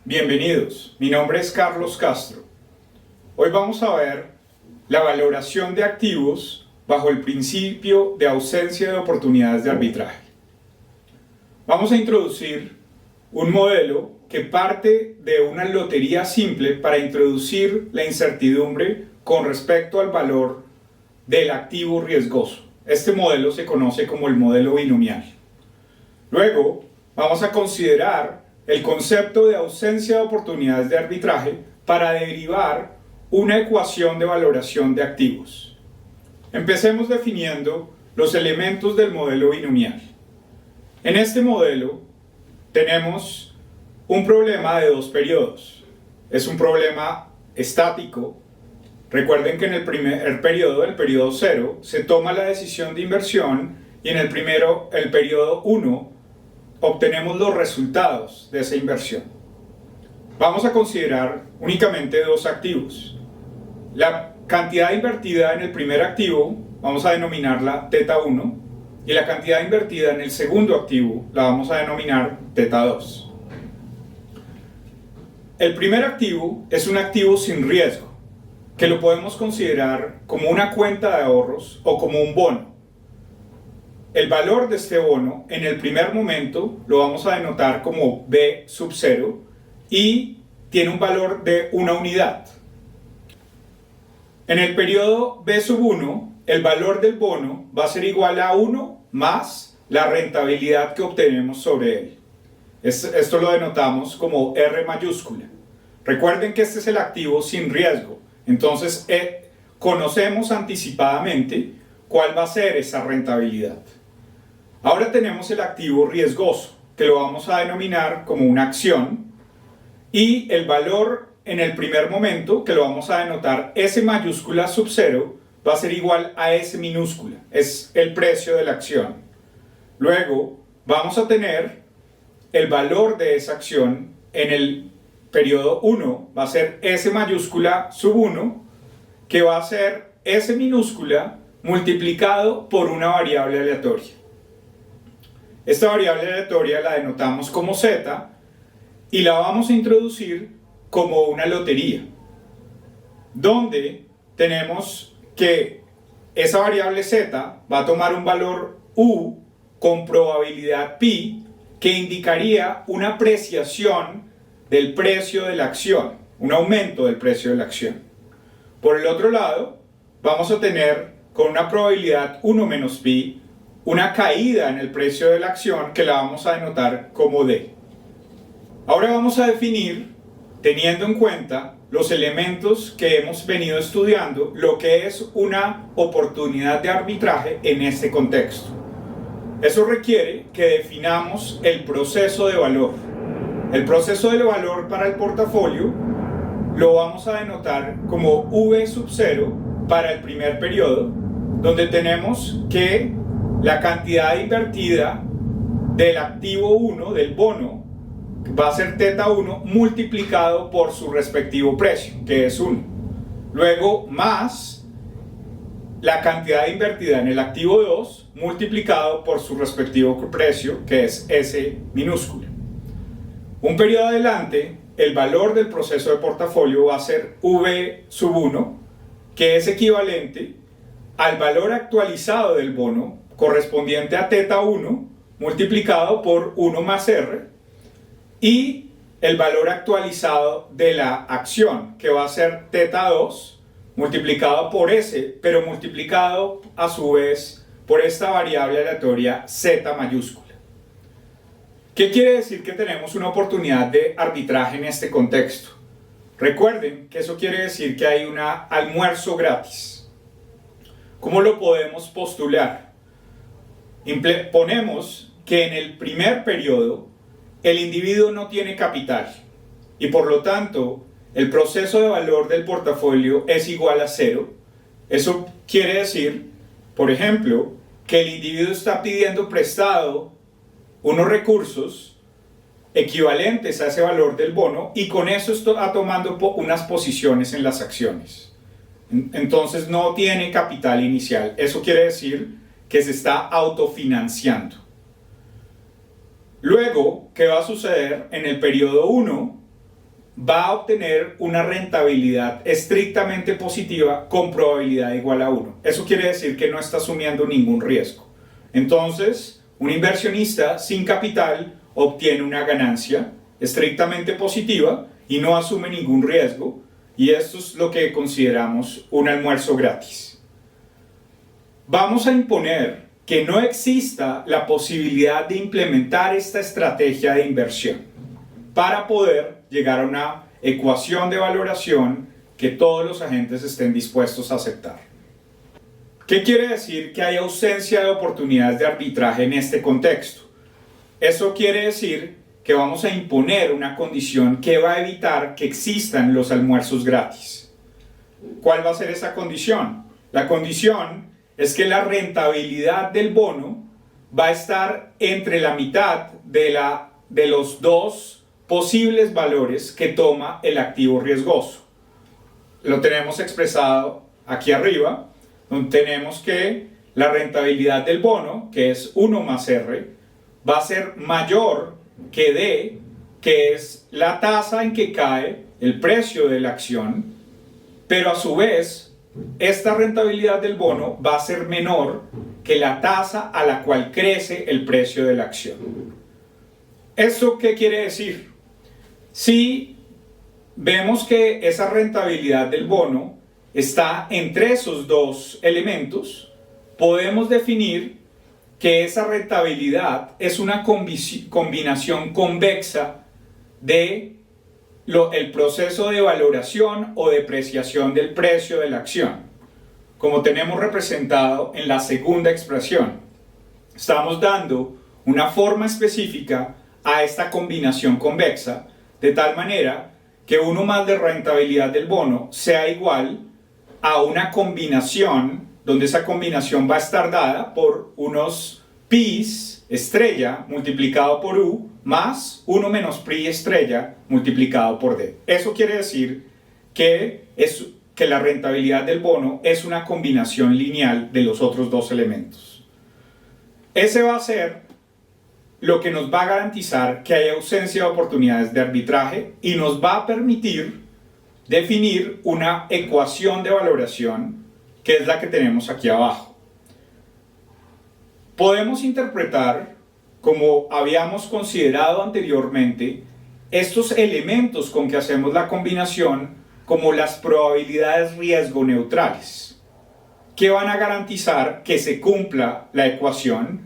Bienvenidos, mi nombre es Carlos Castro. Hoy vamos a ver la valoración de activos bajo el principio de ausencia de oportunidades de arbitraje. Vamos a introducir un modelo que parte de una lotería simple para introducir la incertidumbre con respecto al valor del activo riesgoso. Este modelo se conoce como el modelo binomial. Luego, vamos a considerar el concepto de ausencia de oportunidades de arbitraje para derivar una ecuación de valoración de activos. Empecemos definiendo los elementos del modelo binomial. En este modelo tenemos un problema de dos periodos. Es un problema estático. Recuerden que en el primer periodo, el periodo 0, se toma la decisión de inversión y en el periodo 1, obtenemos los resultados de esa inversión. Vamos a considerar únicamente dos activos. La cantidad invertida en el primer activo vamos a denominarla θ1 y la cantidad invertida en el segundo activo la vamos a denominar θ2. El primer activo es un activo sin riesgo, que lo podemos considerar como una cuenta de ahorros o como un bono. El valor de este bono en el primer momento lo vamos a denotar como B sub 0 y tiene un valor de una unidad. En el periodo B sub 1, el valor del bono va a ser igual a 1 más la rentabilidad que obtenemos sobre él. Esto lo denotamos como R mayúscula. Recuerden que este es el activo sin riesgo, entonces conocemos anticipadamente cuál va a ser esa rentabilidad. Ahora tenemos el activo riesgoso, que lo vamos a denominar como una acción, y el valor en el primer momento, que lo vamos a denotar S mayúscula sub 0, va a ser igual a S minúscula, es el precio de la acción. Luego vamos a tener el valor de esa acción en el periodo 1, va a ser S mayúscula sub 1, que va a ser S minúscula multiplicado por una variable aleatoria. Esta variable aleatoria la denotamos como Z y la vamos a introducir como una lotería, donde tenemos que esa variable Z va a tomar un valor U con probabilidad pi que indicaría una apreciación del precio de la acción, un aumento del precio de la acción. Por el otro lado, vamos a tener con una probabilidad 1 menos pi una caída en el precio de la acción que la vamos a denotar como D. Ahora vamos a definir, teniendo en cuenta los elementos que hemos venido estudiando, lo que es una oportunidad de arbitraje en este contexto. Eso requiere que definamos el proceso de valor. El proceso de valor para el portafolio lo vamos a denotar como V sub 0 para el primer periodo, donde tenemos que la cantidad invertida del activo 1, del bono, va a ser θ1 multiplicado por su respectivo precio, que es 1. Luego, más la cantidad invertida en el activo 2 multiplicado por su respectivo precio, que es S minúscula. Un periodo adelante, el valor del proceso de portafolio va a ser V sub 1, que es equivalente al valor actualizado del bono correspondiente a θ1 multiplicado por 1 más R y el valor actualizado de la acción, que va a ser θ2 multiplicado por S, pero multiplicado a su vez por esta variable aleatoria Z mayúscula. ¿Qué quiere decir que tenemos una oportunidad de arbitraje en este contexto? Recuerden que eso quiere decir que hay un almuerzo gratis. ¿Cómo lo podemos postular? Ponemos que en el primer periodo el individuo no tiene capital y por lo tanto el proceso de valor del portafolio es igual a 0. Eso quiere decir, por ejemplo, que el individuo está pidiendo prestado unos recursos equivalentes a ese valor del bono y con eso está tomando unas posiciones en las acciones. Entonces no tiene capital inicial. Eso quiere decir que se está autofinanciando. Luego, ¿qué va a suceder? En el periodo 1 va a obtener una rentabilidad estrictamente positiva con probabilidad igual a 1. Eso quiere decir que no está asumiendo ningún riesgo. Entonces, un inversionista sin capital obtiene una ganancia estrictamente positiva y no asume ningún riesgo, y esto es lo que consideramos un almuerzo gratis. Vamos a imponer que no exista la posibilidad de implementar esta estrategia de inversión para poder llegar a una ecuación de valoración que todos los agentes estén dispuestos a aceptar. ¿Qué quiere decir que hay ausencia de oportunidades de arbitraje en este contexto? Eso quiere decir que vamos a imponer una condición que va a evitar que existan los almuerzos gratis. ¿Cuál va a ser esa condición? La condición es que la rentabilidad del bono va a estar entre la mitad de los dos posibles valores que toma el activo riesgoso. Lo tenemos expresado aquí arriba, donde tenemos que la rentabilidad del bono, que es 1 más R, va a ser mayor que D, que es la tasa en que cae el precio de la acción, pero a su vez, esta rentabilidad del bono va a ser menor que la tasa a la cual crece el precio de la acción. ¿Esto qué quiere decir? Si vemos que esa rentabilidad del bono está entre esos dos elementos, podemos definir que esa rentabilidad es una combinación convexa de el proceso de valoración o depreciación del precio de la acción, como tenemos representado en la segunda expresión. Estamos dando una forma específica a esta combinación convexa, de tal manera que 1 más de rentabilidad del bono sea igual a una combinación, donde esa combinación va a estar dada por unos pis estrella multiplicado por u más 1 menos pi estrella multiplicado por d. Eso quiere decir que la rentabilidad del bono es una combinación lineal de los otros dos elementos. Ese va a ser lo que nos va a garantizar que hay ausencia de oportunidades de arbitraje y nos va a permitir definir una ecuación de valoración, que es la que tenemos aquí abajo. Podemos interpretar, como habíamos considerado anteriormente, estos elementos con que hacemos la combinación como las probabilidades riesgo neutrales, que van a garantizar que se cumpla la ecuación.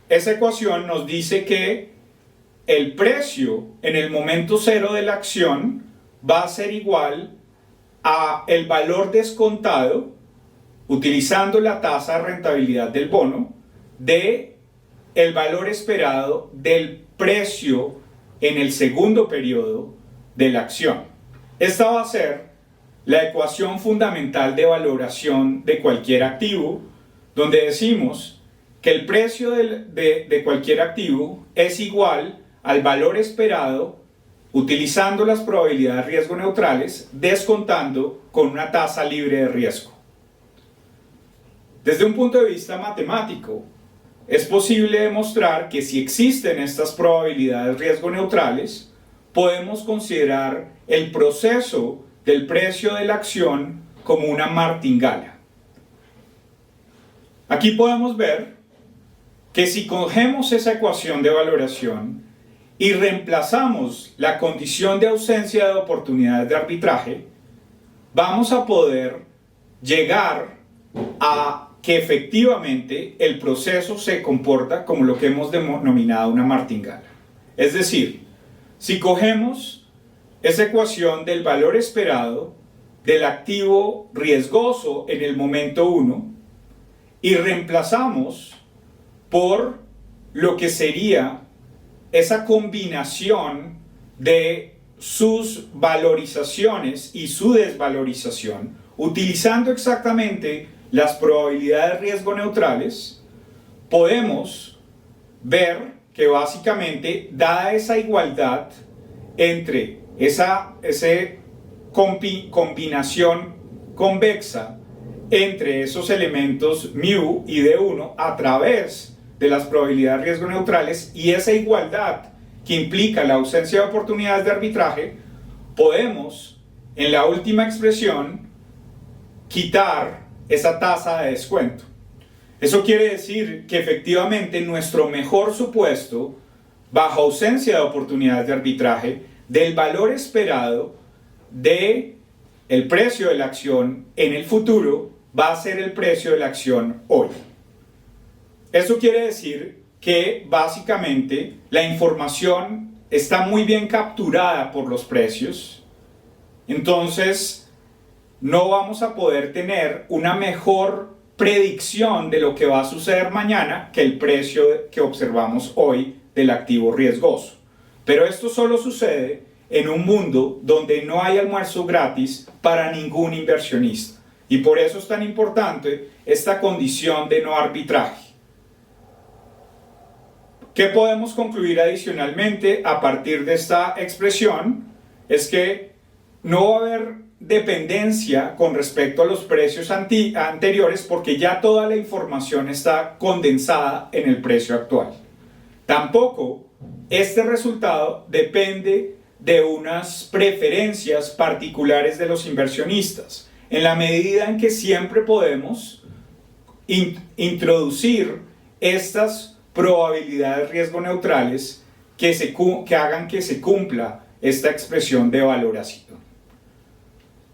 Esa ecuación nos dice que el precio en el momento cero de la acción va a ser igual a el valor descontado, utilizando la tasa de rentabilidad del bono, de el valor esperado del precio en el segundo periodo de la acción. Esta va a ser la ecuación fundamental de valoración de cualquier activo, donde decimos que el precio de cualquier activo es igual al valor esperado utilizando las probabilidades riesgo neutrales, descontando con una tasa libre de riesgo. Desde un punto de vista matemático, es posible demostrar que si existen estas probabilidades riesgo neutrales, podemos considerar el proceso del precio de la acción como una martingala. Aquí podemos ver que si cogemos esa ecuación de valoración y reemplazamos la condición de ausencia de oportunidades de arbitraje, vamos a poder llegar a que efectivamente el proceso se comporta como lo que hemos denominado una martingala. Es decir, si cogemos esa ecuación del valor esperado del activo riesgoso en el momento 1 y reemplazamos por lo que sería esa combinación de sus valorizaciones y su desvalorización, utilizando exactamente las probabilidades riesgo neutrales, podemos ver que básicamente, dada esa igualdad entre esa combinación convexa entre esos elementos mu y d1 a través de las probabilidades riesgo neutrales, y esa igualdad que implica la ausencia de oportunidades de arbitraje, podemos, en la última expresión, quitar esa tasa de descuento. Eso quiere decir que efectivamente nuestro mejor supuesto, bajo ausencia de oportunidades de arbitraje, del valor esperado de el precio de la acción en el futuro va a ser el precio de la acción hoy. Eso quiere decir que básicamente la información está muy bien capturada por los precios, entonces no vamos a poder tener una mejor predicción de lo que va a suceder mañana que el precio que observamos hoy del activo riesgoso. Pero esto solo sucede en un mundo donde no hay almuerzo gratis para ningún inversionista. Y por eso es tan importante esta condición de no arbitraje. ¿Qué podemos concluir adicionalmente a partir de esta expresión? Es que no va a haber dependencia con respecto a los precios anteriores porque ya toda la información está condensada en el precio actual. Tampoco este resultado depende de unas preferencias particulares de los inversionistas, en la medida en que siempre podemos introducir estas probabilidades riesgo neutrales que hagan que se cumpla esta expresión de valoración.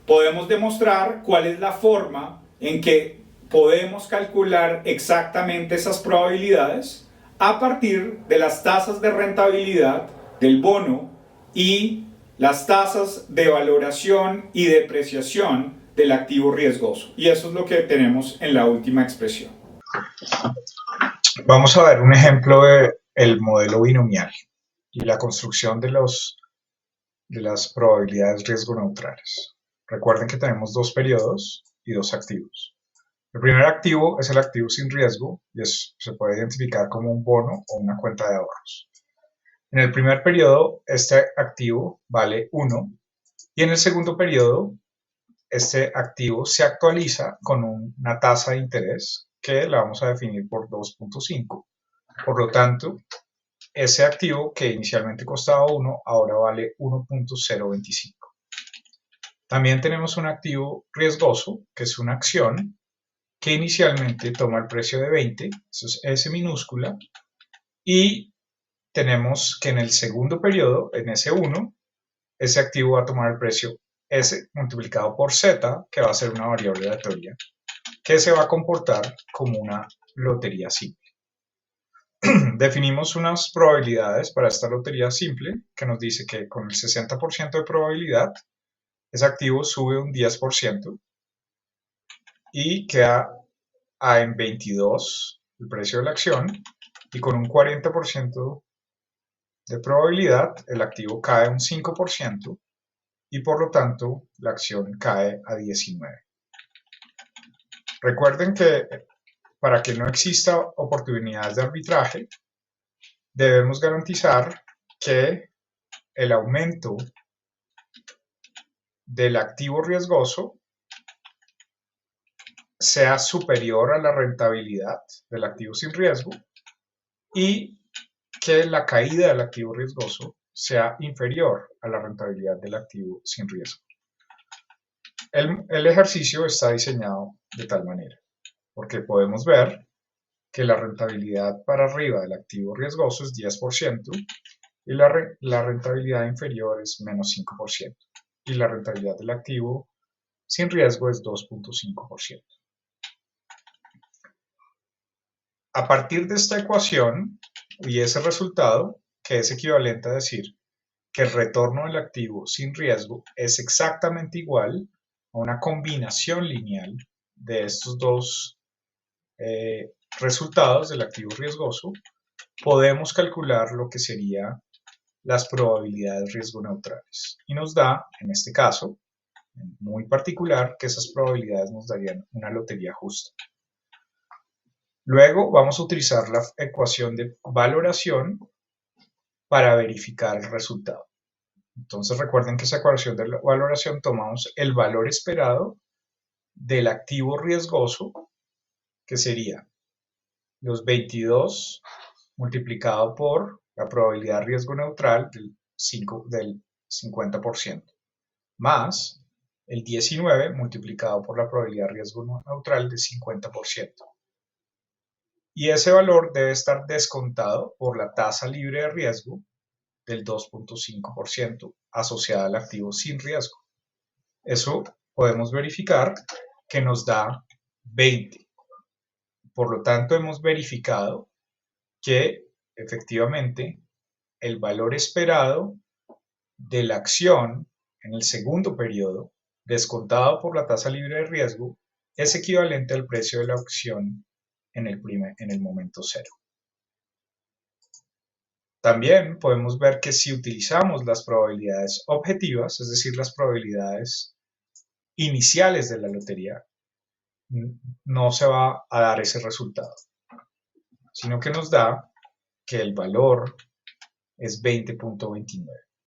Podemos demostrar cuál es la forma en que podemos calcular exactamente esas probabilidades a partir de las tasas de rentabilidad del bono y las tasas de valoración y depreciación del activo riesgoso. Y eso es lo que tenemos en la última expresión. Vamos a ver un ejemplo del modelo binomial y la construcción de las probabilidades riesgo neutrales. Recuerden que tenemos dos periodos y dos activos. El primer activo es el activo sin riesgo y se puede identificar como un bono o una cuenta de ahorros. En el primer periodo, este activo vale 1 y en el segundo periodo, este activo se actualiza con una tasa de interés que la vamos a definir por 2.5. Por lo tanto, ese activo que inicialmente costaba 1, ahora vale 1.025. También tenemos un activo riesgoso, que es una acción, que inicialmente toma el precio de 20, eso es S minúscula, y tenemos que en el segundo periodo, en S1, ese activo va a tomar el precio S multiplicado por Z, que va a ser una variable aleatoria, que se va a comportar como una lotería simple. Definimos unas probabilidades para esta lotería simple, que nos dice que con el 60% de probabilidad, ese activo sube un 10% y queda en 22 el precio de la acción, y con un 40% de probabilidad, el activo cae un 5% y por lo tanto la acción cae a 19. Recuerden que para que no exista oportunidades de arbitraje, debemos garantizar que el aumento del activo riesgoso sea superior a la rentabilidad del activo sin riesgo y que la caída del activo riesgoso sea inferior a la rentabilidad del activo sin riesgo. El ejercicio está diseñado de tal manera, porque podemos ver que la rentabilidad para arriba del activo riesgoso es 10% y la rentabilidad inferior es menos 5%, y la rentabilidad del activo sin riesgo es 2.5%. A partir de esta ecuación y ese resultado, que es equivalente a decir que el retorno del activo sin riesgo es exactamente igual a una combinación lineal de estos dos resultados del activo riesgoso, podemos calcular lo que serían las probabilidades riesgo neutrales. Y nos da, en este caso, muy particular, que esas probabilidades nos darían una lotería justa. Luego vamos a utilizar la ecuación de valoración para verificar el resultado. Entonces recuerden que esa ecuación de valoración tomamos el valor esperado del activo riesgoso, que sería los 22 multiplicado por la probabilidad riesgo neutral del 50%, más el 19 multiplicado por la probabilidad riesgo neutral del 50%. Y ese valor debe estar descontado por la tasa libre de riesgo del 2.5% asociada al activo sin riesgo. Eso podemos verificar que nos da 20. Por lo tanto, hemos verificado que efectivamente el valor esperado de la acción en el segundo periodo, descontado por la tasa libre de riesgo, es equivalente al precio de la acción en el momento cero. También podemos ver que si utilizamos las probabilidades objetivas, es decir, las probabilidades iniciales de la lotería, no se va a dar ese resultado, sino que nos da que el valor es 20.29.